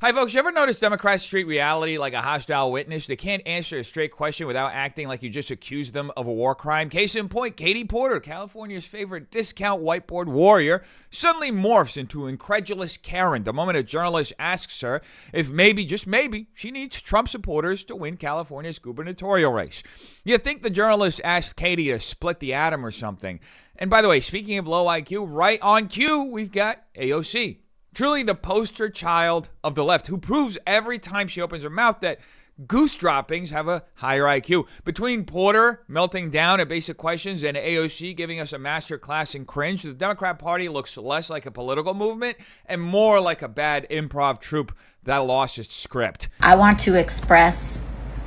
Hi, folks. You ever notice Democrats treat reality like a hostile witness? They can't answer a straight question without acting like you just accused them of a war crime. Case in point, Katie Porter, California's favorite discount whiteboard warrior, suddenly morphs into incredulous Karen the moment a journalist asks her if maybe, just maybe, she needs Trump supporters to win California's gubernatorial race. You'd think the journalist asked Katie to split the atom or something. And by the way, speaking of low IQ, right on cue, we've got AOC. Truly the poster child of the left, who proves every time she opens her mouth that goose droppings have a higher IQ. Between Porter melting down at basic questions and AOC giving us a master class in cringe, the Democrat Party looks less like a political movement and more like a bad improv troupe that lost its script. I want to express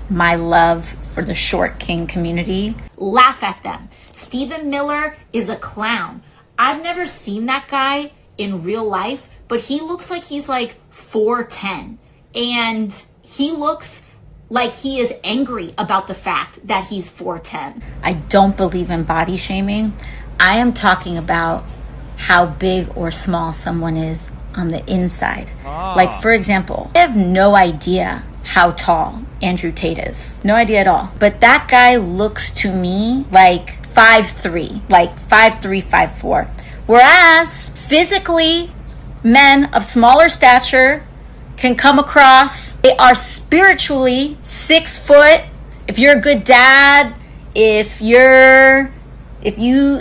my love for the short king community. Laugh at them. Stephen Miller is a clown. I've never seen that guy in real life, but he looks like he's like 4'10", and he looks like he is angry about the fact that he's 4'10". I don't believe in body shaming. I am talking about how big or small someone is on the inside. Like, for example, I have no idea how tall Andrew Tate is. No idea at all. But that guy looks to me like 5'3", like 5'3", 5'4". Whereas physically, men of smaller stature can come across. They are spiritually 6 foot. If you're a good dad, if you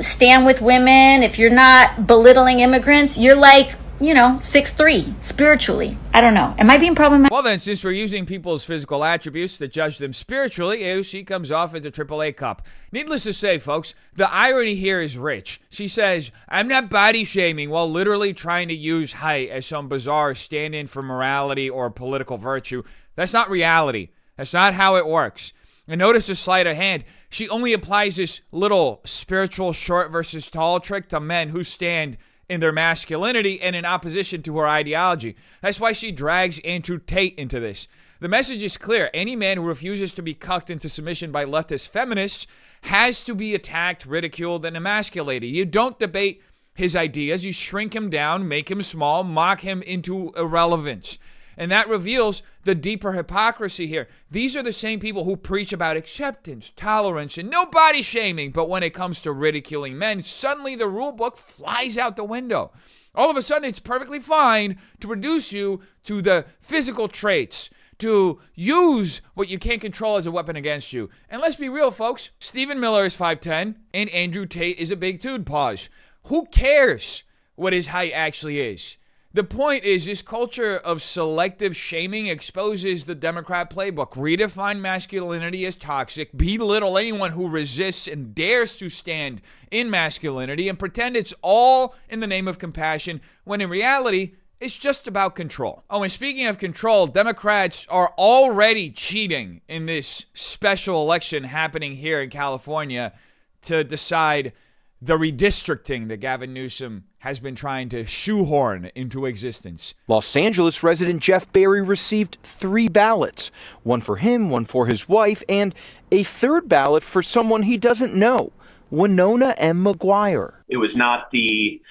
stand with women, if you're not belittling immigrants, you're like, 6'3", spiritually. I don't know. Am I being problematic? Well then, since we're using people's physical attributes to judge them spiritually, AOC comes off as a AAA cup. Needless to say, folks, the irony here is rich. She says, I'm not body shaming, while literally trying to use height as some bizarre stand-in for morality or political virtue. That's not reality. That's not how it works. And notice the sleight of hand. She only applies this little spiritual short versus tall trick to men who stand in their masculinity and in opposition to her ideology. That's why she drags Andrew Tate into this. The message is clear. Any man who refuses to be cucked into submission by leftist feminists has to be attacked, ridiculed, and emasculated. You don't debate his ideas. You shrink him down, make him small, mock him into irrelevance. And that reveals the deeper hypocrisy here. These are the same people who preach about acceptance, tolerance, and no body shaming. But when it comes to ridiculing men, suddenly the rule book flies out the window. All of a sudden, it's perfectly fine to reduce you to the physical traits, to use what you can't control as a weapon against you. And let's be real, folks. Stephen Miller is 5'10", and Andrew Tate is a big dude. Pause. Who cares what his height actually is? The point is, this culture of selective shaming exposes the Democrat playbook. Redefine masculinity as toxic, belittle anyone who resists and dares to stand in masculinity, and pretend it's all in the name of compassion, when in reality, it's just about control. Oh, and speaking of control, Democrats are already cheating in this special election happening here in California to decide the redistricting that Gavin Newsom has been trying to shoehorn into existence. Los Angeles resident Jeff Berry received 3 ballots, one for him, one for his wife, and a third ballot for someone he doesn't know, Winona M. McGuire. It was not the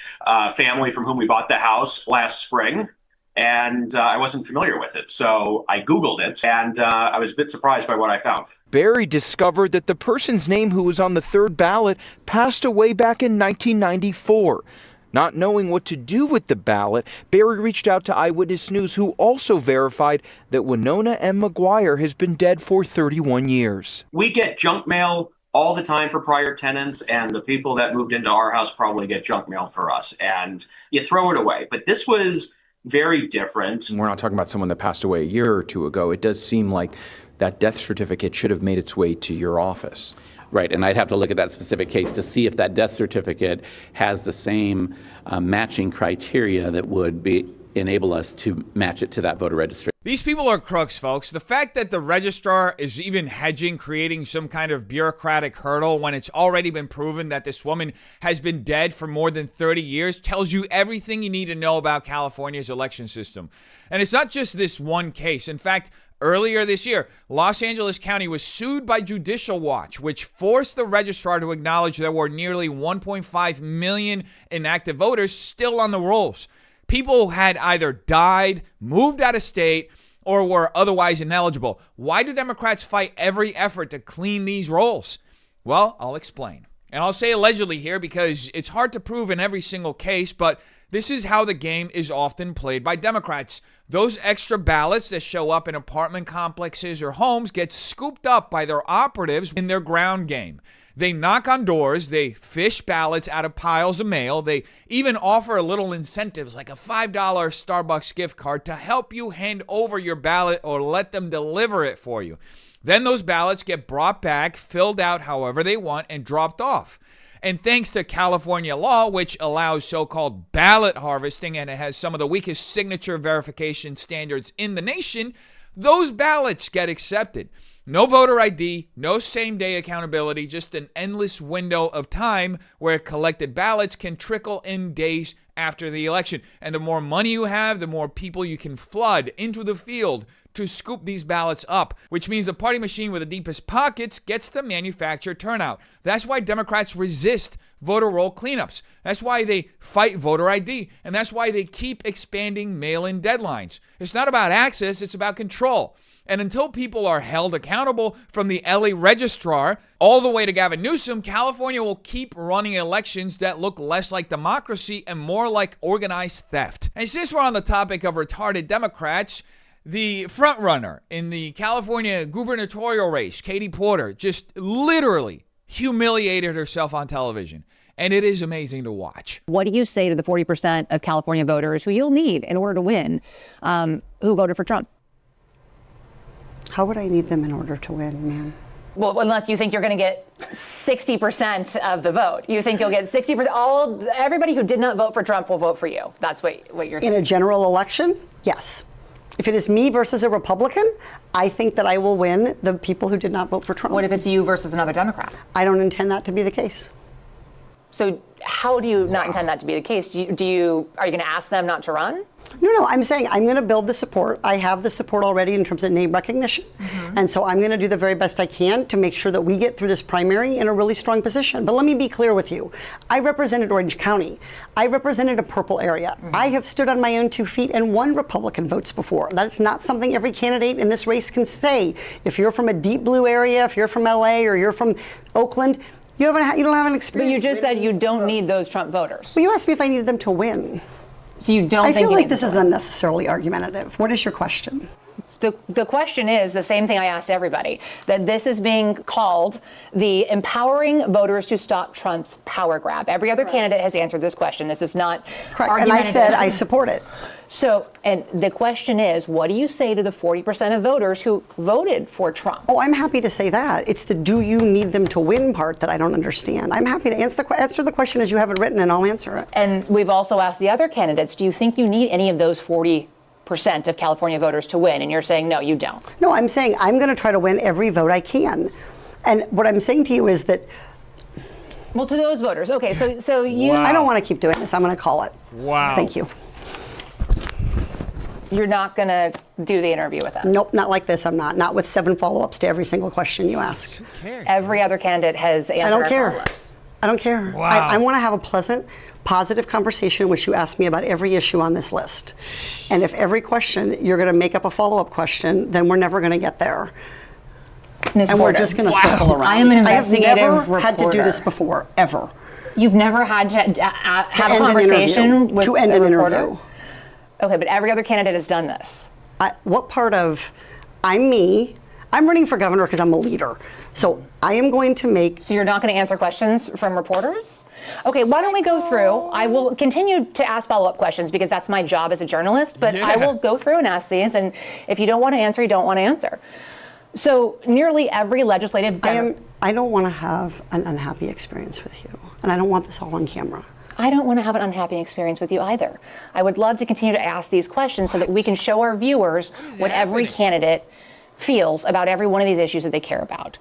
family from whom we bought the house last spring, and I wasn't familiar with it. So I Googled it, and I was a bit surprised by what I found. Berry discovered that the person's name who was on the third ballot passed away back in 1994. Not knowing what to do with the ballot, Berry reached out to Eyewitness News, who also verified that Winona M. McGuire has been dead for 31 years. We get junk mail all the time for prior tenants, and the people that moved into our house probably get junk mail for us, and you throw it away. But this was very different. We're not talking about someone that passed away a year or two ago. It does seem like that death certificate should have made its way to your office. Right, and I'd have to look at that specific case to see if that death certificate has the same matching criteria that would enable us to match it to that voter registry. These people are crooks, folks. The fact that the registrar is even hedging, creating some kind of bureaucratic hurdle when it's already been proven that this woman has been dead for more than 30 years tells you everything you need to know about California's election system. And it's not just this one case. In fact, earlier this year, Los Angeles County was sued by Judicial Watch, which forced the registrar to acknowledge there were nearly 1.5 million inactive voters still on the rolls. People had either died, moved out of state, or were otherwise ineligible. Why do Democrats fight every effort to clean these rolls? Well, I'll explain. And I'll say allegedly here because it's hard to prove in every single case, but this is how the game is often played by Democrats. Those extra ballots that show up in apartment complexes or homes get scooped up by their operatives in their ground game. They knock on doors, they fish ballots out of piles of mail, they even offer little incentives like a $5 Starbucks gift card to help you hand over your ballot or let them deliver it for you. Then those ballots get brought back, filled out however they want, and dropped off. And thanks to California law, which allows so-called ballot harvesting and it has some of the weakest signature verification standards in the nation, those ballots get accepted. No voter ID, no same-day accountability, just an endless window of time where collected ballots can trickle in days after the election. And the more money you have, the more people you can flood into the field to scoop these ballots up, which means the party machine with the deepest pockets gets the manufactured turnout. That's why Democrats resist voter roll cleanups. That's why they fight voter ID. And that's why they keep expanding mail-in deadlines. It's not about access, it's about control. And until people are held accountable from the LA registrar all the way to Gavin Newsom, California will keep running elections that look less like democracy and more like organized theft. And since we're on the topic of retarded Democrats, the frontrunner in the California gubernatorial race, Katie Porter, just literally humiliated herself on television. And it is amazing to watch. What do you say to the 40% of California voters who you'll need in order to win, who voted for Trump? How would I need them in order to win, man? Well, unless you think you're going to get 60% of the vote. You think you'll get 60%. Everybody who did not vote for Trump will vote for you. That's what you're saying. In a general election, yes. If it is me versus a Republican, I think that I will win the people who did not vote for Trump. What if it's you versus another Democrat? I don't intend that to be the case. So how do you not intend that to be the case? Are you going to ask them not to run? No, I'm saying I'm going to build the support. I have the support already in terms of name recognition. Mm-hmm. And so I'm going to do the very best I can to make sure that we get through this primary in a really strong position. But let me be clear with you. I represented Orange County. I represented a purple area. Mm-hmm. I have stood on my own 2 feet and won Republican votes before. That's not something every candidate in this race can say. If you're from a deep blue area, if you're from LA or you're from Oakland, you don't have an experience. But you just said you don't need those Trump voters. Well, you asked me if I needed them to win. So you don't I think feel like this is unnecessarily argumentative. What is your question? The question is the same thing I asked everybody, that this is being called the empowering voters to stop Trump's power grab. Every other candidate has answered this question. This is not correct. And I said I support it. So, and the question is, what do you say to the 40% of voters who voted for Trump? Oh, I'm happy to say that. It's the do you need them to win part that I don't understand. I'm happy to answer the question as you have it written, and I'll answer it. And we've also asked the other candidates, do you think you need any of those 40% of California voters to win? And you're saying, no, you don't. No, I'm saying I'm going to try to win every vote I can. And what I'm saying to you is that. Well, to those voters. Okay, so you. Wow. I don't want to keep doing this. I'm going to call it. Wow. Thank you. You're not going to do the interview with us? Nope, not like this. I'm not. Not with 7 follow-ups to every single question you ask. Who cares? Every other candidate has answered. I don't care. Follow-ups. I don't care. Wow. I want to have a pleasant, positive conversation in which you ask me about every issue on this list. And if every question you're going to make up a follow-up question, then we're never going to get there. Ms. And Porter, we're just going to circle around. I am an investigative I have never reporter. had to do this before, ever. You've never had to have a conversation with to end a an reporter? interview. Okay, but every other candidate has done this. What part of I'm me? I'm running for governor because I'm a leader. So I am going to make. So you're not going to answer questions from reporters? Okay, why don't we go through? I will continue to ask follow-up questions because that's my job as a journalist, but I will go through and ask these, and if you don't want to answer, you don't want to answer. So nearly every legislative. I don't want to have an unhappy experience with you, and I don't want this all on camera. I don't want to have an unhappy experience with you either. I would love to continue to ask these questions so that we can show our viewers what every candidate feels about every one of these issues that they care about.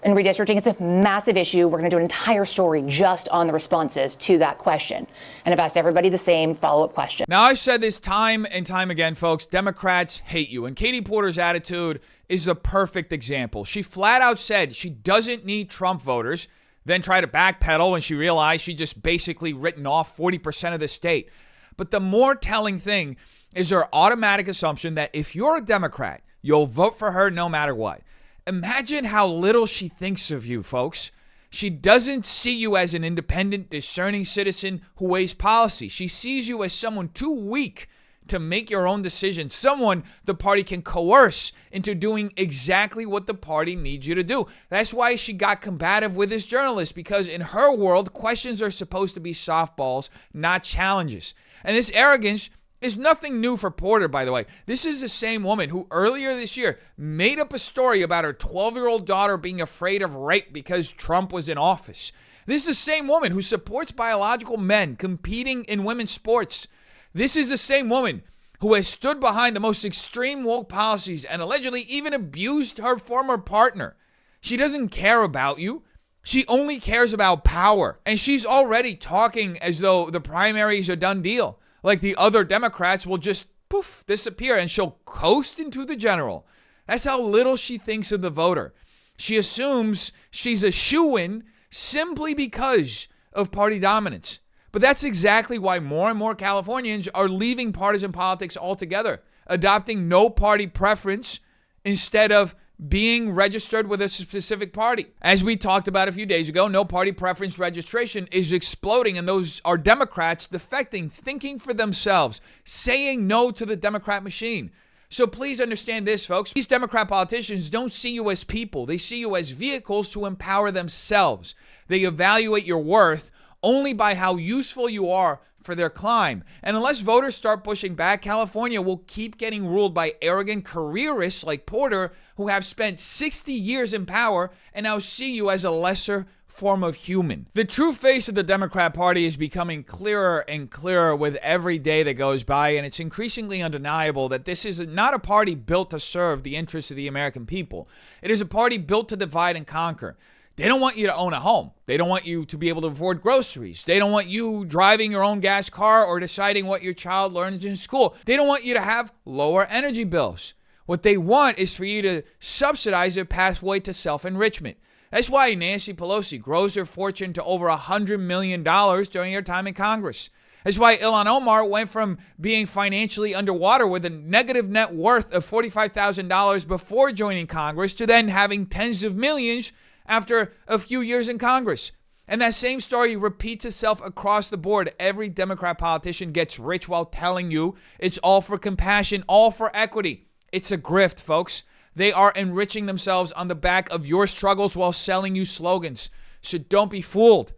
And redistricting is a massive issue. We're going to do an entire story just on the responses to that question. And I've asked everybody the same follow-up question. Now, I've said this time and time again, folks, Democrats hate you. And Katie Porter's attitude is a perfect example. She flat out said she doesn't need Trump voters, then tried to backpedal when she realized she just basically written off 40% of the state. But the more telling thing is her automatic assumption that if you're a Democrat, you'll vote for her no matter what. Imagine how little she thinks of you, folks. She doesn't see you as an independent, discerning citizen who weighs policy. She sees you as someone too weak to make your own decisions, someone the party can coerce into doing exactly what the party needs you to do. That's why she got combative with this journalist, because in her world, questions are supposed to be softballs, not challenges. And this arrogance is nothing new for Porter, by the way. This is the same woman who earlier this year made up a story about her 12-year-old daughter being afraid of rape because Trump was in office. This is the same woman who supports biological men competing in women's sports. This is the same woman who has stood behind the most extreme woke policies and allegedly even abused her former partner. She doesn't care about you. She only cares about power. And she's already talking as though the primary is a done deal. Like the other Democrats will just poof, disappear and she'll coast into the general. That's how little she thinks of the voter. She assumes she's a shoo-in simply because of party dominance. But that's exactly why more and more Californians are leaving partisan politics altogether, adopting no party preference instead of being registered with a specific party. As we talked about a few days ago, no party preference registration is exploding, and those are Democrats defecting, thinking for themselves, saying no to the Democrat machine. So please understand this, folks. These Democrat politicians don't see you as people. They see you as vehicles to empower themselves. They evaluate your worth only by how useful you are for their climb. And unless voters start pushing back, California will keep getting ruled by arrogant careerists like Porter, who have spent 60 years in power and now see you as a lesser form of human. The true face of the Democrat Party is becoming clearer and clearer with every day that goes by, and it's increasingly undeniable that this is not a party built to serve the interests of the American people. It is a party built to divide and conquer. They don't want you to own a home. They don't want you to be able to afford groceries. They don't want you driving your own gas car or deciding what your child learns in school. They don't want you to have lower energy bills. What they want is for you to subsidize their pathway to self-enrichment. That's why Nancy Pelosi grows her fortune to over $100 million during her time in Congress. That's why Ilhan Omar went from being financially underwater with a negative net worth of $45,000 before joining Congress to then having tens of millions after a few years in Congress. And that same story repeats itself across the board. Every Democrat politician gets rich while telling you it's all for compassion, all for equity. It's a grift, folks. They are enriching themselves on the back of your struggles while selling you slogans. So don't be fooled.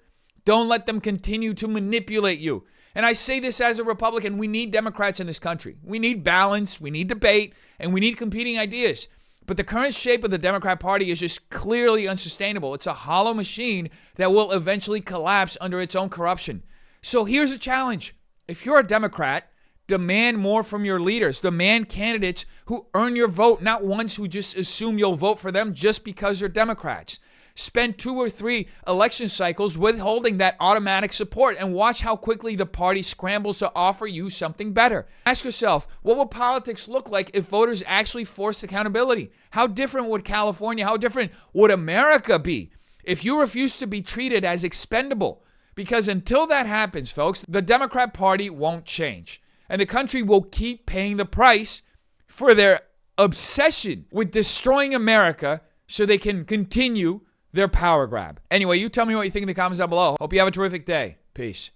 Don't let them continue to manipulate you. And I say this as a Republican. We need Democrats in this country. We need balance, we need debate, and we need competing ideas. But the current shape of the Democrat Party is just clearly unsustainable. It's a hollow machine that will eventually collapse under its own corruption. So here's a challenge. If you're a Democrat, demand more from your leaders. Demand candidates who earn your vote, not ones who just assume you'll vote for them just because they're Democrats. Spend 2 or 3 election cycles withholding that automatic support and watch how quickly the party scrambles to offer you something better. Ask yourself, what would politics look like if voters actually forced accountability? How different would California, how different would America be if you refuse to be treated as expendable? Because until that happens, folks, the Democrat Party won't change. And the country will keep paying the price for their obsession with destroying America so they can continue their power grab. Anyway, you tell me what you think in the comments down below. Hope you have a terrific day. Peace.